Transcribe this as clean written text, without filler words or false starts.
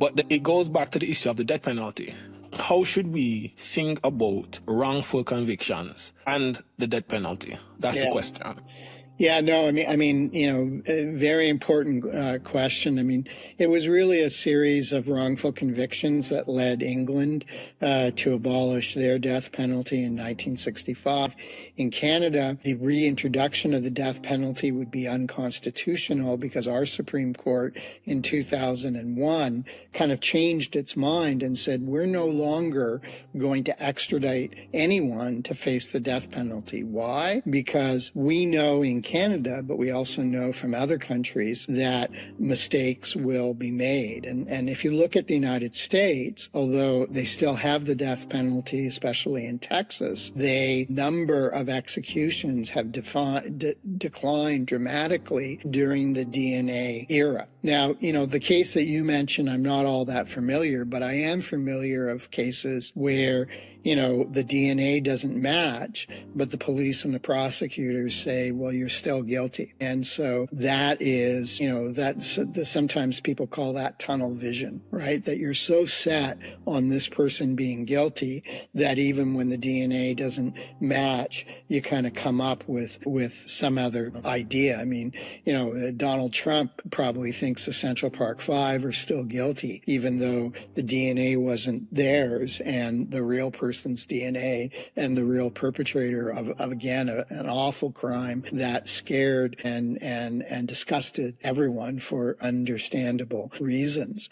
But it goes back to the issue of the death penalty. How should we think about wrongful convictions and the death penalty? That's the question. Yeah, no, a very important question. I mean, it was really a series of wrongful convictions that led England to abolish their death penalty in 1965. In Canada, the reintroduction of the death penalty would be unconstitutional because our Supreme Court in 2001 kind of changed its mind and said, we're no longer going to extradite anyone to face the death penalty. Why? Because we know in Canada, but we also know from other countries that mistakes will be made. And if you look at the United States, although they still have the death penalty, especially in Texas, the number of executions have declined dramatically during the DNA era. Now, the case that you mentioned, I'm not all that familiar, but I am familiar of cases where the DNA doesn't match, but the police and the prosecutors say, well, you're still guilty. And so that is, sometimes people call that tunnel vision, right? That you're so set on this person being guilty that even when the DNA doesn't match, you kind of come up with some other idea. I mean, Donald Trump probably thinks the Central Park Five are still guilty, even though the DNA wasn't theirs and the real person's DNA and the real perpetrator of again, an awful crime that scared and disgusted everyone for understandable reasons.